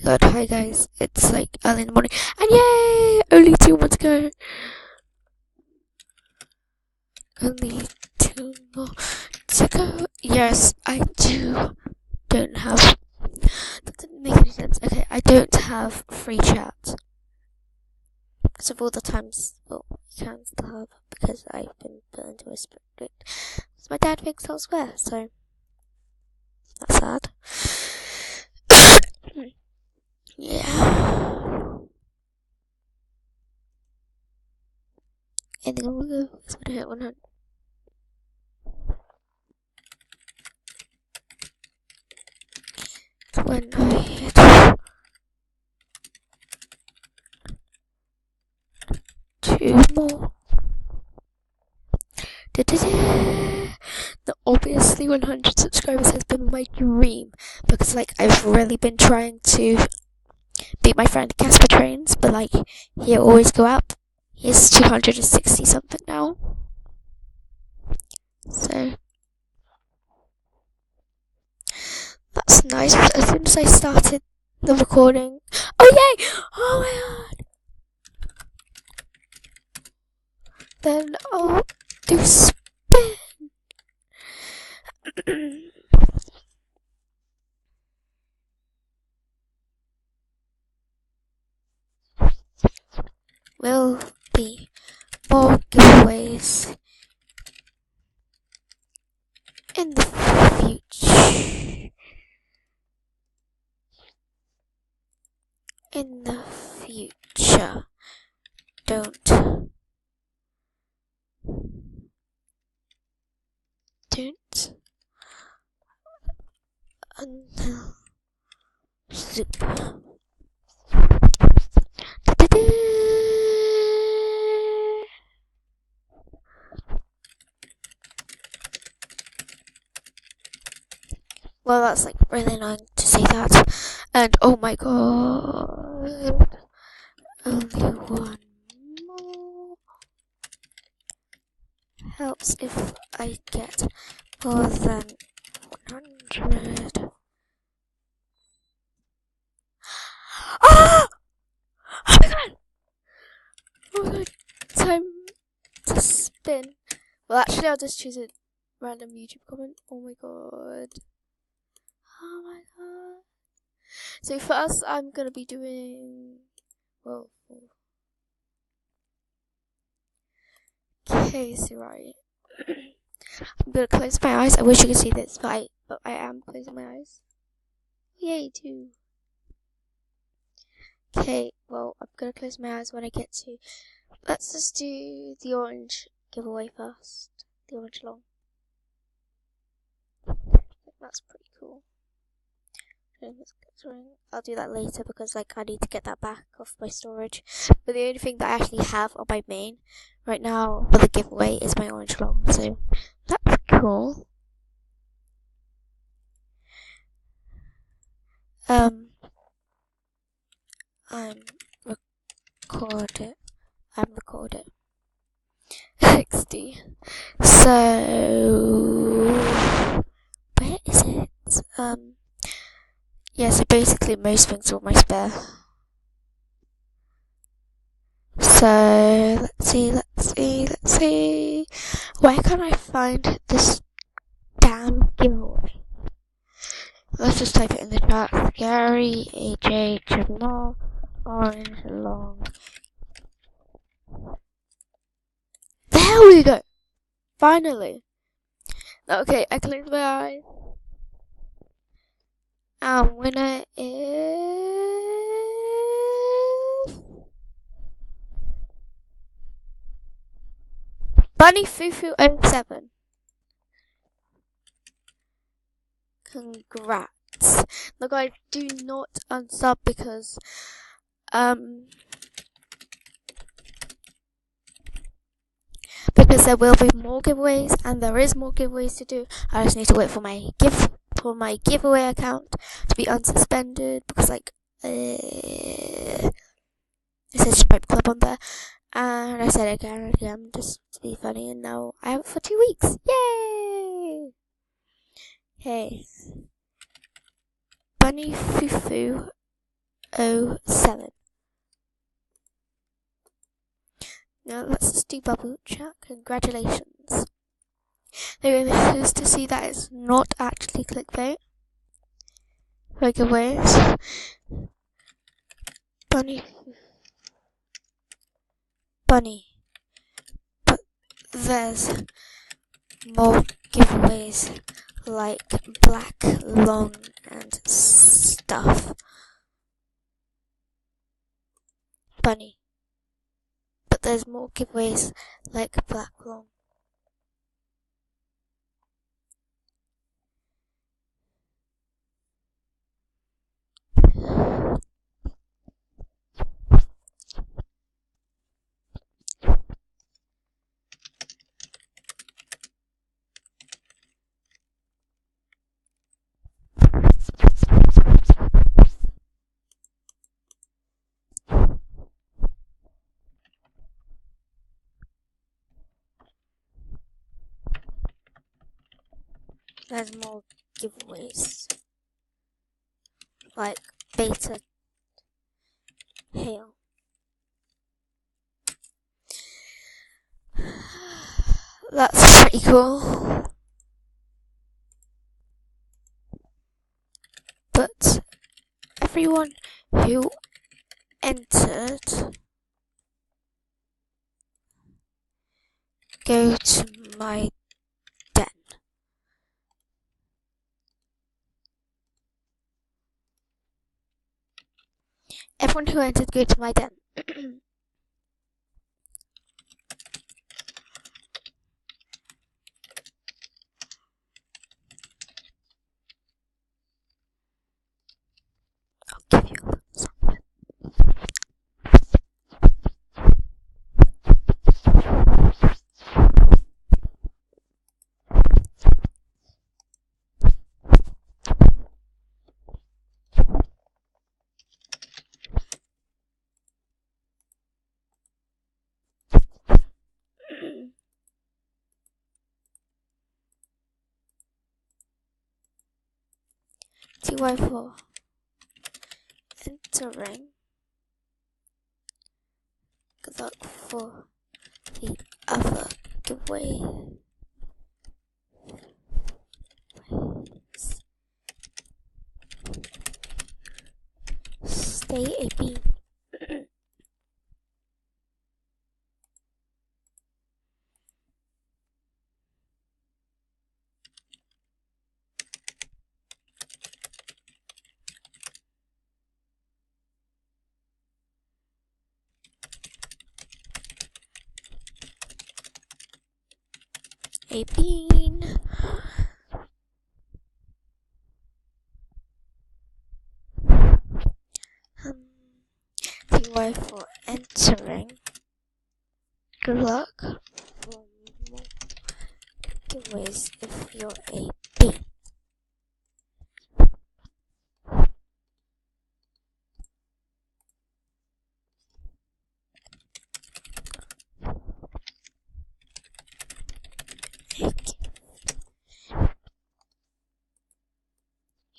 god, hi guys. It's like early in the morning. And yay! Only 2 more to go. Only 2 more to go. Yes, I don't have. That didn't make any sense. Okay, I don't have free chat. Because of all the times, well, you can still have, because I've been put into a strict. So my dad thinks I'll swear, so that's sad. Yeah. And then we'll go. It's gonna hit 100. When I hit 2 more. Now, obviously 100 subscribers has been my dream, because like I've really been trying to beat my friend Casper Trains, but like he'll always go up. He's 260 something now. So that's nice. As soon as I started the recording, oh yay! Oh my god! Then I'll do spin. Will be more giveaways in the future. In the future. Don't soup. Well, that's like really annoying to say that. And oh my god, only 1 more. Helps if I get more than 100. Ah! Oh my god! Oh my god! Time to spin. Well, actually, I'll just choose a random YouTube comment. Oh my god. Oh my god. So first, I'm gonna be doing. Well. Okay, so right. I'm gonna close my eyes. I wish you could see this, but I am closing my eyes. Yay, too. Okay, well, I'm gonna close my eyes when I get to. Let's just do the orange giveaway first. The orange long. That's pretty cool. I'll do that later because like I need to get that back off my storage. But the only thing that I actually have on my main right now for the giveaway is my orange long. So that's cool. I'm recording. XD. So where is it? Yeah, so basically most things are on my spare. So let's see. Where can I find this damn giveaway? Let's just type it in the chat. Gary AJ Jamal Orange Long. There we go! Finally! Okay, I closed my eyes. And winner is Bunny Fufu 07. Congrats. Now guys, do not unsub because there will be more giveaways and there is more giveaways to do. I just need to wait for my giveaway account to be unsuspended because like it says Stripe Club on there, and I said again just to be funny, and now I have it for 2 weeks. Yay! Hey, Bunny Fufu 07. Now let's just do bubble chat. Congratulations. There is to see that it's not actually clickbait. Very good ways. Bunny. But there's more giveaways like black long and stuff. Bunny. But there's more giveaways like black long. There's more giveaways like beta hail. That's pretty cool. But everyone who entered, go to my den. Everyone who entered, go to my den. I'll give you a something. TY4 entering. Good luck for the other giveaway. Stay a bean. A bean. TY for entering. Good luck for more giveaways if you're a bean.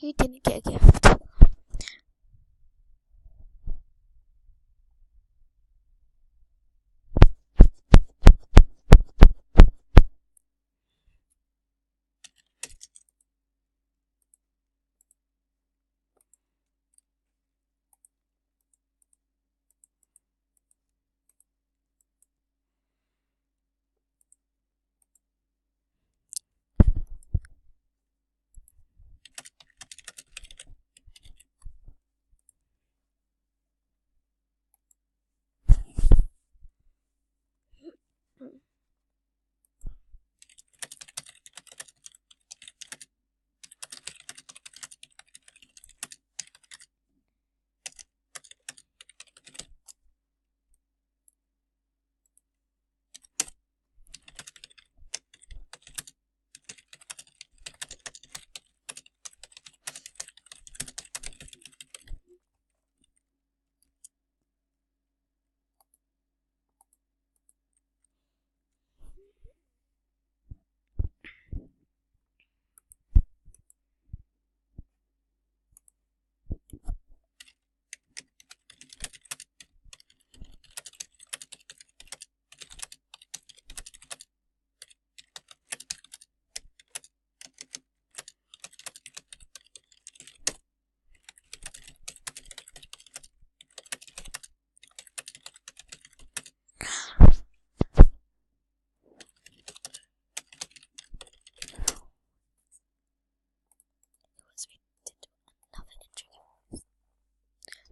You didn't get a gift.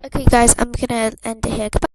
Okay, guys, I'm gonna end it here. Goodbye.